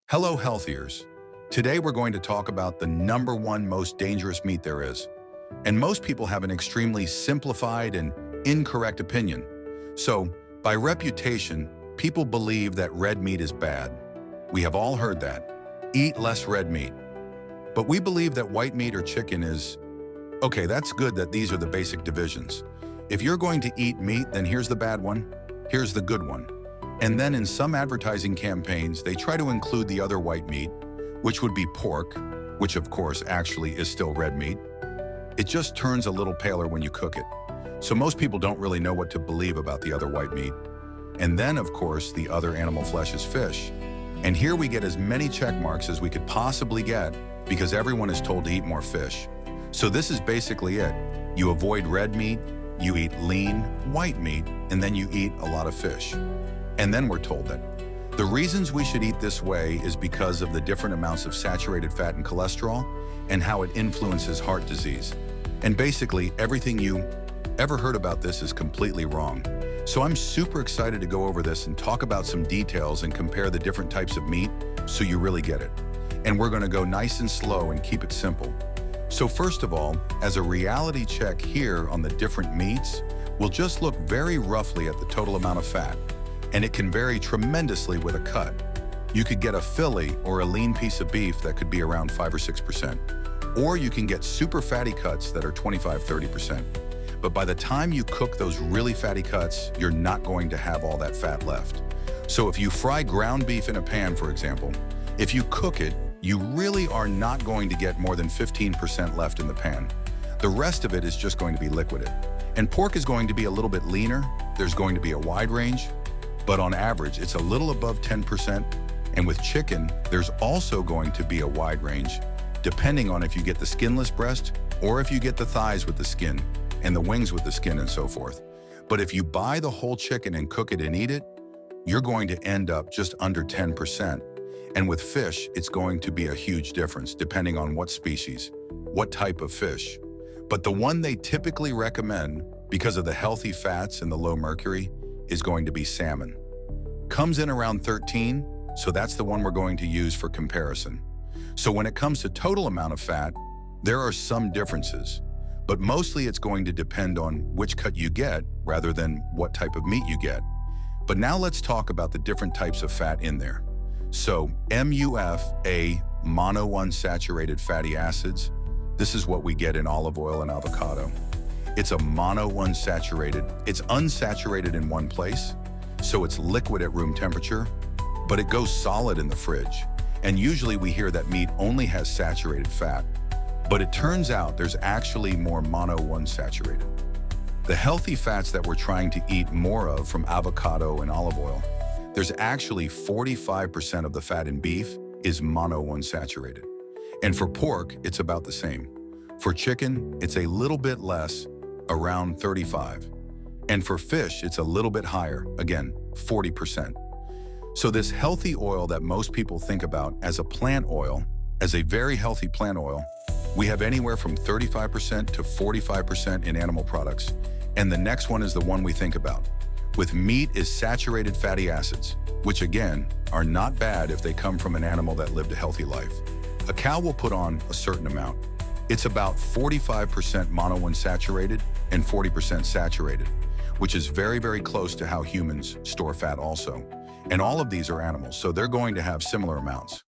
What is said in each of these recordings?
Hello, healthiers. Today we're going to talk about the number one most dangerous meat there is. And most people have an extremely simplified and incorrect opinion. So, by reputation, people believe that red meat is bad. We have all heard that. Eat less red meat. But we believe that white meat or chicken is... Okay, that's good that these are the basic divisions. If you're going to eat meat, then here's the bad one, here's the good one. And then in some advertising campaigns, they try to include the other white meat, which would be pork, which of course actually is still red meat. It just turns a little paler when you cook it. So most people don't really know what to believe about the other white meat. And then of course, the other animal flesh is fish. And here we get as many check marks as we could possibly get because everyone is told to eat more fish. So this is basically it. You avoid red meat, you eat lean, white meat, and then you eat a lot of fish. And then we're told that the reasons we should eat this way is because of the different amounts of saturated fat and cholesterol and how it influences heart disease. And basically, everything you ever heard about this is completely wrong. So I'm super excited to go over this and talk about some details and compare the different types of meat so you really get it. And we're going to go nice and slow and keep it simple. So first of all, as a reality check here on the different meats, we'll just look very roughly at the total amount of fat. And it can vary tremendously with a cut. You could get a fillet or a lean piece of beef that could be around 5 or 6%. Or you can get super fatty cuts that are 25–30%. But by the time you cook those really fatty cuts, you're not going to have all that fat left. So if you fry ground beef in a pan, for example, if you cook it, you really are not going to get more than 15% left in the pan. The rest of it is just going to be liquided. And pork is going to be a little bit leaner. There's going to be a wide range, but on average, it's a little above 10%. And with chicken, there's also going to be a wide range, depending on if you get the skinless breast or if you get the thighs with the skin and the wings with the skin and so forth. But if you buy the whole chicken and cook it and eat it, you're going to end up just under 10%. And with fish, it's going to be a huge difference depending on what species, what type of fish. But the one they typically recommend, because of the healthy fats and the low mercury, is going to be salmon. Comes in around 13, so that's the one we're going to use for comparison. So when it comes to total amount of fat, there are some differences, but mostly it's going to depend on which cut you get rather than what type of meat you get. But now let's talk about the different types of fat in there. So MUFA, monounsaturated fatty acids, this is what we get in olive oil and avocado. It's a monounsaturated, it's unsaturated in one place, so it's liquid at room temperature, but it goes solid in the fridge. And usually we hear that meat only has saturated fat, but it turns out there's actually more monounsaturated. The healthy fats that we're trying to eat more of from avocado and olive oil, there's actually 45% of the fat in beef is monounsaturated. And for pork, it's about the same. For chicken, it's a little bit less, around 35. And for fish, it's a little bit higher, again, 40%. So this healthy oil that most people think about as a plant oil, as a very healthy plant oil, we have anywhere from 35% to 45% in animal products. And the next one is the one we think about. With meat is saturated fatty acids, which again, are not bad if they come from an animal that lived a healthy life. A cow will put on a certain amount. It's about 45% monounsaturated and 40% saturated, which is very, very close to how humans store fat also. And all of these are animals, so they're going to have similar amounts.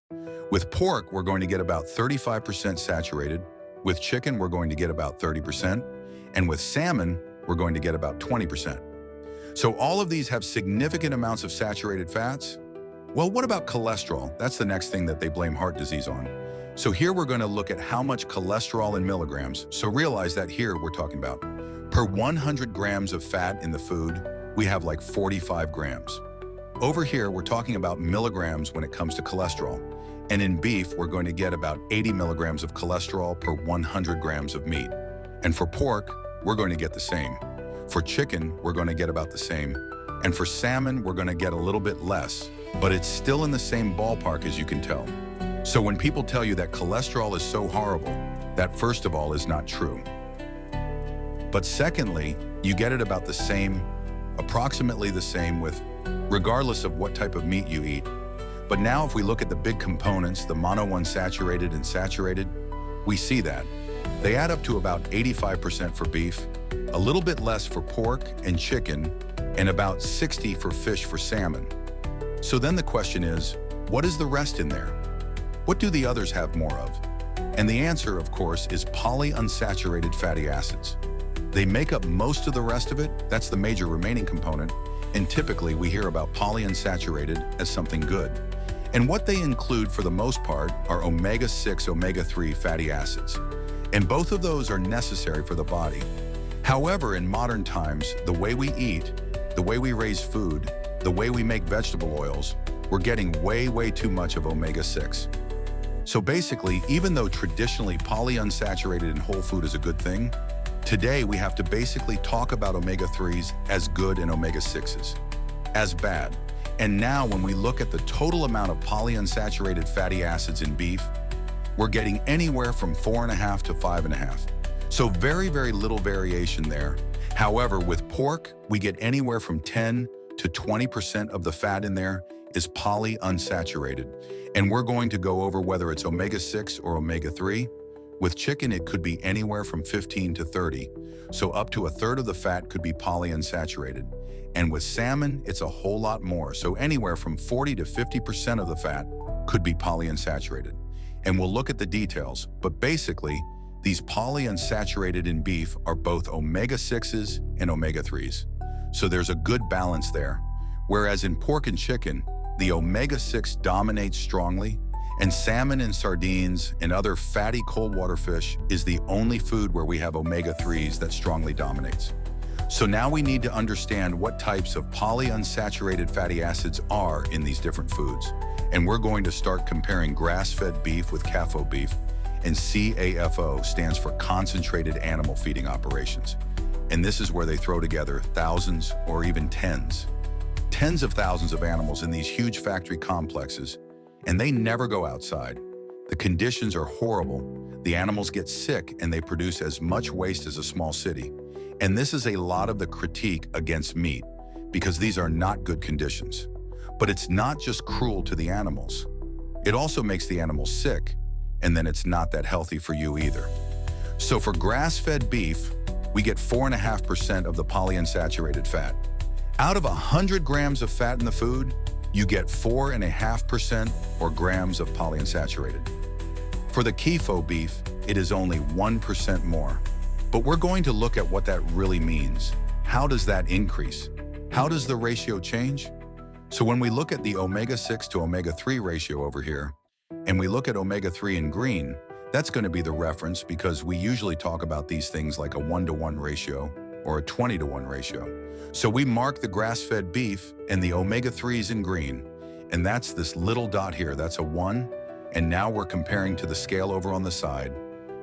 With pork, we're going to get about 35% saturated. With chicken, we're going to get about 30%. And with salmon, we're going to get about 20%. So all of these have significant amounts of saturated fats. Well, what about cholesterol? That's the next thing that they blame heart disease on. So here we're going to look at how much cholesterol in milligrams. So realize that here we're talking about per 100 grams of fat in the food, we have like 45 grams. Over here, we're talking about milligrams when it comes to cholesterol. And in beef, we're going to get about 80 milligrams of cholesterol per 100 grams of meat. And for pork, we're going to get the same. For chicken, we're going to get about the same. And for salmon, we're going to get a little bit less, but it's still in the same ballpark as you can tell. So when people tell you that cholesterol is so horrible, that first of all is not true. But secondly, you get it about the same, approximately the same with, regardless of what type of meat you eat. But now if we look at the big components, the monounsaturated and saturated, we see that they add up to about 85% for beef, a little bit less for pork and chicken, and about 60% for fish for salmon. So then the question is, what is the rest in there? What do the others have more of? And the answer, of course, is polyunsaturated fatty acids. They make up most of the rest of it, that's the major remaining component, and typically we hear about polyunsaturated as something good. And what they include for the most part are omega-6, omega-3 fatty acids. And both of those are necessary for the body. However, in modern times, the way we eat, the way we raise food, the way we make vegetable oils, we're getting way too much of omega-6. So basically, even though traditionally polyunsaturated in whole food is a good thing, today we have to basically talk about omega-3s as good and omega-6s as bad. And now when we look at the total amount of polyunsaturated fatty acids in beef, we're getting anywhere from 4.5 to 5.5. So very little variation there. However, with pork, we get anywhere from 10 to 20% of the fat in there is polyunsaturated. And we're going to go over whether it's omega-6 or omega-3. With chicken, it could be anywhere from 15 to 30. So up to a third of the fat could be polyunsaturated. And with salmon, it's a whole lot more. So anywhere from 40 to 50% of the fat could be polyunsaturated. And we'll look at the details, but basically, these polyunsaturated in beef are both omega-6s and omega-3s. So there's a good balance there. Whereas in pork and chicken, the omega-6 dominates strongly, and salmon and sardines and other fatty cold water fish is the only food where we have omega-3s that strongly dominates. So now we need to understand what types of polyunsaturated fatty acids are in these different foods. And we're going to start comparing grass-fed beef with CAFO beef, and CAFO stands for concentrated animal feeding operations. And this is where they throw together thousands or even tens of thousands of animals in these huge factory complexes, and they never go outside. The conditions are horrible, the animals get sick, and they produce as much waste as a small city. And this is a lot of the critique against meat, because these are not good conditions. But it's not just cruel to the animals. It also makes the animals sick, and then it's not that healthy for you either. So for grass-fed beef, we get 4.5% of the polyunsaturated fat. Out of 100 grams of fat in the food, you get 4.5% or grams of polyunsaturated. For the CAFO beef, it is only 1% more. But we're going to look at what that really means. How does that increase? How does the ratio change? So when we look at the omega-6 to omega-3 ratio over here, and we look at omega-3 in green, that's going to be the reference because we usually talk about these things like a 1-to-1 ratio or a 20-to-1 ratio. So we mark the grass-fed beef and the omega-3s in green, and that's this little dot here, that's a 1, and now we're comparing to the scale over on the side.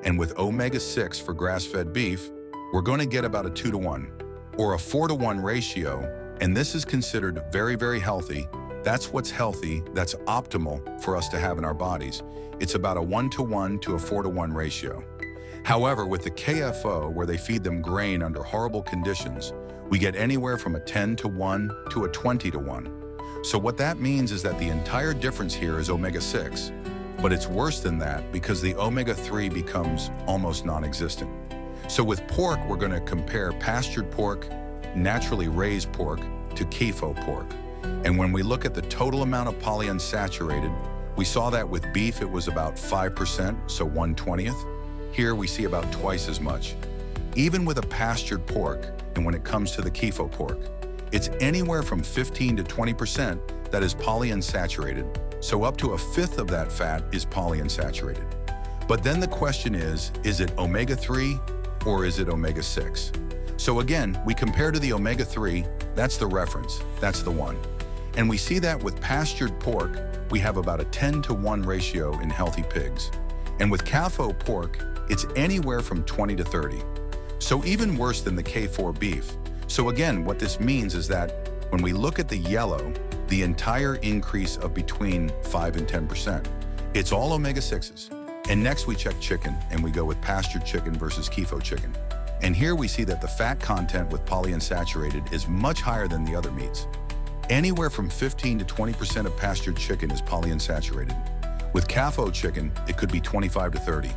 And with omega-6 for grass-fed beef, we're going to get about a 2-to-1 or a 4-to-1 ratio, and this is considered very healthy. That's what's healthy, that's optimal for us to have in our bodies. It's about a 1-to-1 to a 4-to-1 ratio. However, with the CAFO, where they feed them grain under horrible conditions, we get anywhere from a 10-to-1 to a 20-to-1. So what that means is that the entire difference here is omega-6. But it's worse than that because the omega-3 becomes almost non-existent. So with pork, we're going to compare pastured pork, naturally raised pork, to CAFO pork. And when we look at the total amount of polyunsaturated, we saw that with beef it was about 5%, so 1/20th. Here we see about twice as much. Even with a pastured pork, and when it comes to the CAFO pork, it's anywhere from 15 to 20% that is polyunsaturated, so up to a fifth of that fat is polyunsaturated. But then the question is it omega-3 or is it omega-6? So again, we compare to the omega-3, that's the reference, that's the one. And we see that with pastured pork, we have about a 10-to-1 ratio in healthy pigs. And with CAFO pork, it's anywhere from 20 to 30. So even worse than the K4 beef. So again, what this means is that when we look at the yellow, the entire increase of between 5 and 10%, it's all omega-6s. And next we check chicken, and we go with pastured chicken versus CAFO chicken. And here we see that the fat content with polyunsaturated is much higher than the other meats. Anywhere from 15 to 20% of pastured chicken is polyunsaturated. With CAFO chicken, it could be 25 to 30.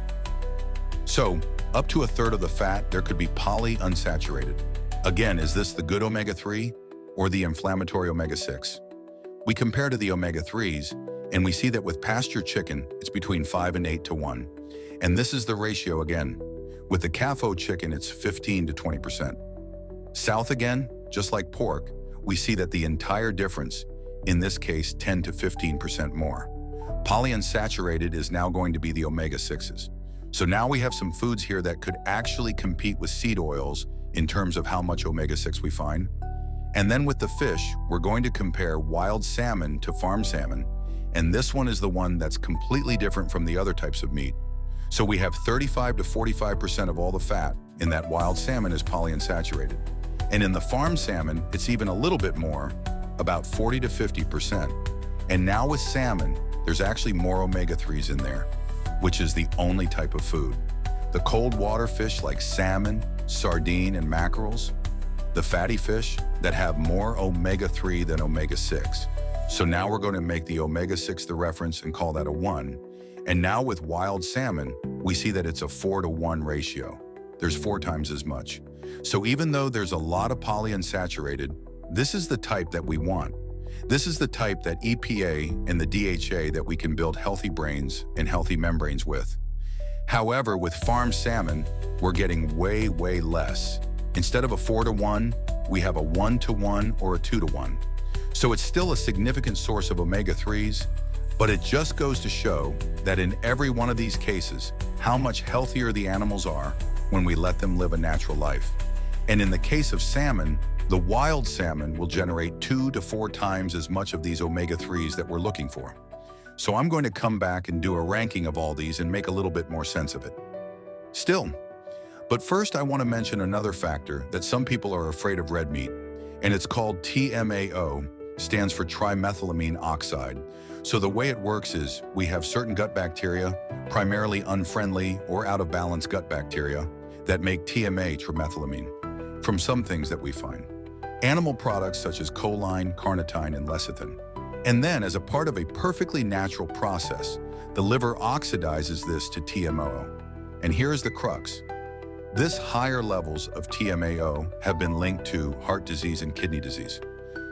So, up to a third of the fat, there could be polyunsaturated. Again, is this the good omega-3 or the inflammatory omega-6? We compare to the omega-3s, and we see that with pastured chicken, it's between 5 and 8 to 1. And this is the ratio again. With the CAFO chicken, it's 15 to 20%. South again, just like pork, we see that the entire difference, in this case 10 to 15% more. Polyunsaturated is now going to be the omega-6s. So now we have some foods here that could actually compete with seed oils in terms of how much omega-6 we find. And then with the fish, we're going to compare wild salmon to farm salmon, and this one is the one that's completely different from the other types of meat. So we have 35 to 45% of all the fat in that wild salmon is polyunsaturated. And in the farm salmon, it's even a little bit more, about 40 to 50%. And now with salmon, there's actually more omega-3s in there, which is the only type of food. The cold water fish like salmon, sardine, and mackerels, the fatty fish that have more omega-3 than omega-6. So now we're going to make the omega-6 the reference and call that a 1. And now with wild salmon, we see that it's a 4 to 1 ratio. There's 4 times as much. So even though there's a lot of polyunsaturated, this is the type that we want. This is the type that EPA and the DHA that we can build healthy brains and healthy membranes with. However, with farm salmon, we're getting way, way less. Instead of a 4 to 1, we have a 1 to 1 or a 2 to 1. So it's still a significant source of omega-3s, but it just goes to show that in every one of these cases, how much healthier the animals are when we let them live a natural life. And in the case of salmon, the wild salmon will generate 2 to 4 times as much of these omega-3s that we're looking for. So I'm going to come back and do a ranking of all these and make a little bit more sense of it. Still, but first I want to mention another factor that some people are afraid of red meat, and it's called TMAO, stands for trimethylamine oxide. So the way it works is we have certain gut bacteria, primarily unfriendly or out of balance gut bacteria, that make TMA, trimethylamine, from some things that we find. Animal products such as choline, carnitine, and lecithin. And then, as a part of a perfectly natural process, the liver oxidizes this to TMAO. And here's the crux. This higher levels of TMAO have been linked to heart disease and kidney disease.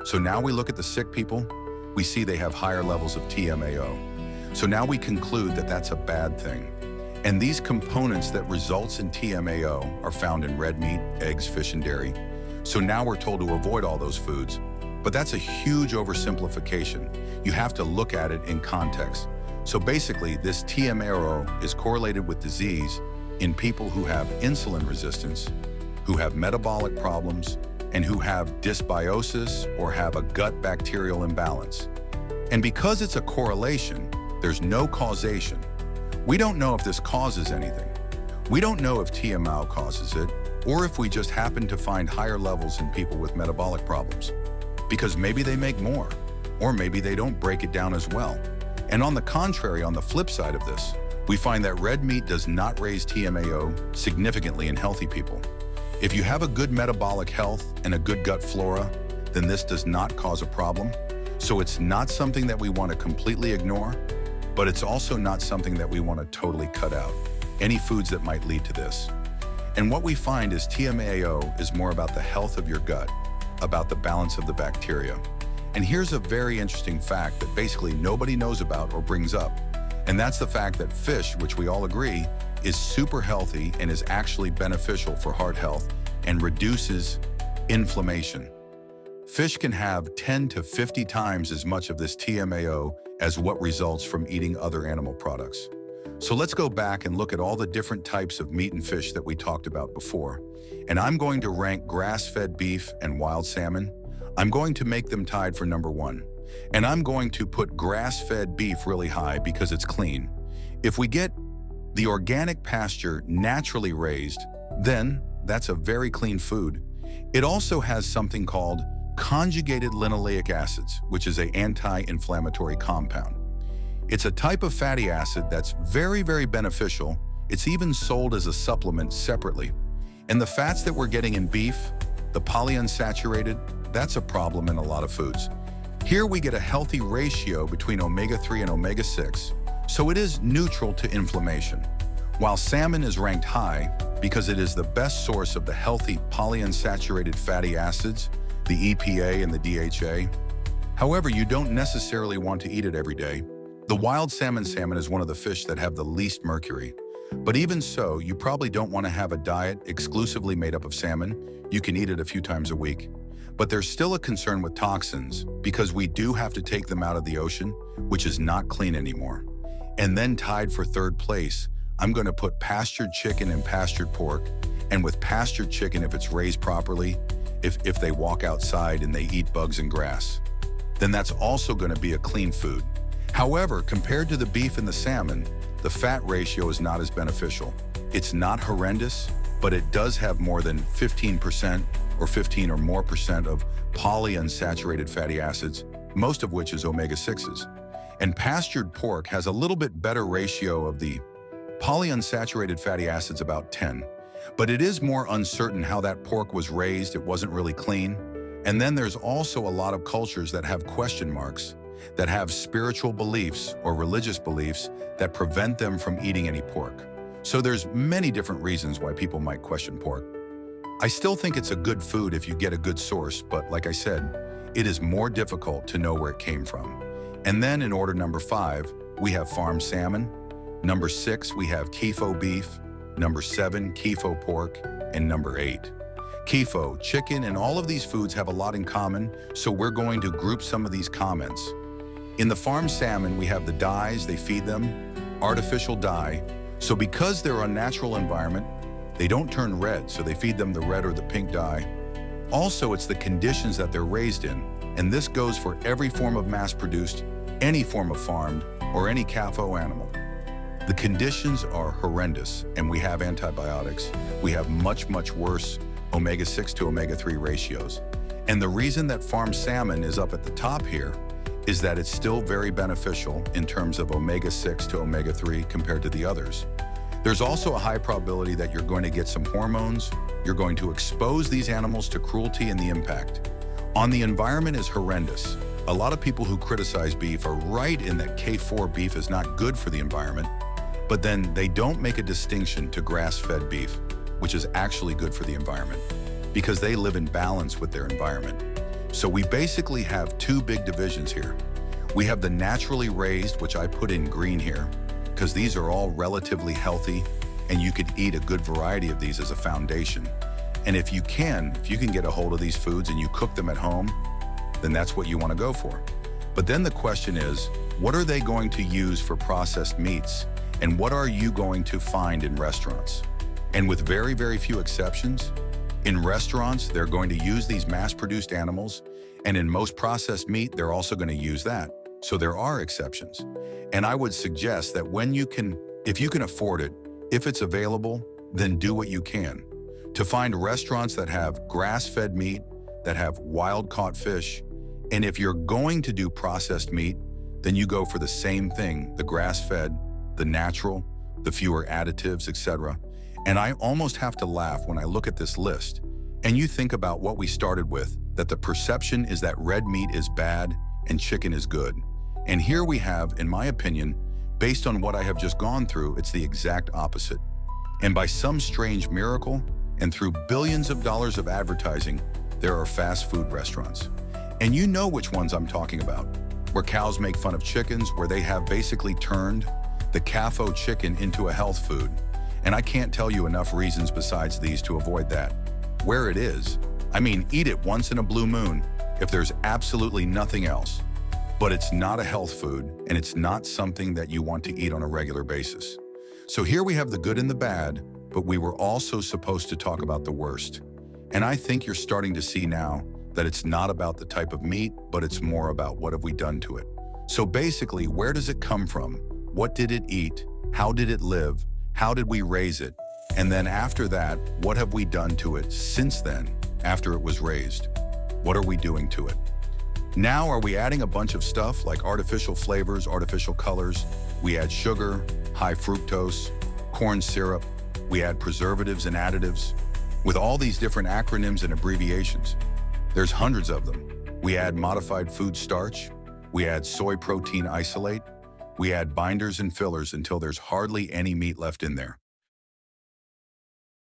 So now we look at the sick people, we see they have higher levels of TMAO. So now we conclude that that's a bad thing. And these components that results in TMAO are found in red meat, eggs, fish, and dairy. So now we're told to avoid all those foods. But that's a huge oversimplification. You have to look at it in context. So basically, this TMAO is correlated with disease in people who have insulin resistance, who have metabolic problems, and who have dysbiosis or have a gut bacterial imbalance. And because it's a correlation, there's no causation. We don't know if this causes anything. We don't know if TMAO causes it, or if we just happen to find higher levels in people with metabolic problems. Because maybe they make more, or maybe they don't break it down as well. And on the contrary, on the flip side of this, we find that red meat does not raise TMAO significantly in healthy people. If you have a good metabolic health and a good gut flora, then this does not cause a problem. So it's not something that we want to completely ignore, but it's also not something that we want to totally cut out, any foods that might lead to this. And what we find is TMAO is more about the health of your gut, about the balance of the bacteria. And here's a very interesting fact that basically nobody knows about or brings up. And that's the fact that fish, which we all agree, is super healthy and is actually beneficial for heart health and reduces inflammation. Fish can have 10 to 50 times as much of this TMAO as what results from eating other animal products. So let's go back and look at all the different types of meat and fish that we talked about before. And I'm going to rank grass-fed beef and wild salmon. I'm going to make them tied for number 1. And I'm going to put grass-fed beef really high because it's clean. If we get the organic pasture naturally raised, then that's a very clean food. It also has something called conjugated linoleic acids, which is an anti-inflammatory compound. It's a type of fatty acid that's very, very beneficial. It's even sold as a supplement separately. And the fats that we're getting in beef, the polyunsaturated, that's a problem in a lot of foods. Here we get a healthy ratio between omega-3 and omega-6, so it is neutral to inflammation. While salmon is ranked high because it is the best source of the healthy polyunsaturated fatty acids, the EPA and the DHA. However, you don't necessarily want to eat it every day. The wild salmon is one of the fish that have the least mercury. But even so, you probably don't want to have a diet exclusively made up of salmon. You can eat it a few times a week. But there's still a concern with toxins because we do have to take them out of the ocean, which is not clean anymore. And then tied for third place, I'm going to put pastured chicken and pastured pork. And with pastured chicken, if it's raised properly, if they walk outside and they eat bugs and grass, then that's also going to be a clean food. However, compared to the beef and the salmon, the fat ratio is not as beneficial. It's not horrendous, but it does have more than 15% or 15 or more percent of polyunsaturated fatty acids, most of which is omega-6s. And pastured pork has a little bit better ratio of the polyunsaturated fatty acids, about 10. But it is more uncertain how that pork was raised. It wasn't really clean. And then there's also a lot of cultures that have question marks, that have spiritual beliefs or religious beliefs that prevent them from eating any pork. So there's many different reasons why people might question pork. I still think it's a good food if you get a good source, but like I said, it is more difficult to know where it came from. And then in order number 5, we have farm salmon. Number 6, we have CAFO beef. Number 7, CAFO pork. And number 8, CAFO chicken. And all of these foods have a lot in common, so we're going to group some of these comments. In the farm salmon, we have the dyes they feed them, artificial dye. So because they're a natural environment, they don't turn red, so they feed them the red or the pink dye. Also, it's the conditions that they're raised in, and this goes for every form of mass-produced, any form of farmed, or any CAFO animal. The conditions are horrendous, and we have antibiotics. We have much, much worse omega-6 to omega-3 ratios. And the reason that farm salmon is up at the top here is that it's still very beneficial in terms of omega-6 to omega-3 compared to the others. There's also a high probability that you're going to get some hormones. You're going to expose these animals to cruelty, and the impact on the environment is horrendous. A lot of people who criticize beef are right in that K4 beef is not good for the environment, but then they don't make a distinction to grass-fed beef, which is actually good for the environment because they live in balance with their environment. So we basically have two big divisions here. We have the naturally raised, which I put in green here, because these are all relatively healthy and you could eat a good variety of these as a foundation. And if you can get a hold of these foods and you cook them at home, then that's what you want to go for. But then the question is, what are they going to use for processed meats? And what are you going to find in restaurants? And with very, very few exceptions, in restaurants, they're going to use these mass-produced animals, and in most processed meat, they're also going to use that. So there are exceptions. And I would suggest that if you can afford it, if it's available, then do what you can. To find restaurants that have grass-fed meat, that have wild-caught fish, and if you're going to do processed meat, then you go for the same thing, the grass-fed, the natural, the fewer additives, etc. And I almost have to laugh when I look at this list, and you think about what we started with, that the perception is that red meat is bad and chicken is good. And here we have, in my opinion, based on what I have just gone through, it's the exact opposite. And by some strange miracle, and through billions of dollars of advertising, there are fast food restaurants. And you know which ones I'm talking about, where cows make fun of chickens, where they have basically turned the CAFO chicken into a health food. And I can't tell you enough reasons besides these to avoid that. Where it is, I mean, eat it once in a blue moon if there's absolutely nothing else. But it's not a health food, and it's not something that you want to eat on a regular basis. So here we have the good and the bad, but we were also supposed to talk about the worst. And I think you're starting to see now that it's not about the type of meat, but it's more about what have we done to it. So basically, where does it come from? What did it eat? How did it live? How did we raise it? And then after that, what have we done to it since then, after it was raised? What are we doing to it? Now, are we adding a bunch of stuff like artificial flavors, artificial colors? We add sugar, high fructose, corn syrup. We add preservatives and additives with all these different acronyms and abbreviations. There's hundreds of them. We add modified food starch, we add soy protein isolate, we add binders and fillers until there's hardly any meat left in there.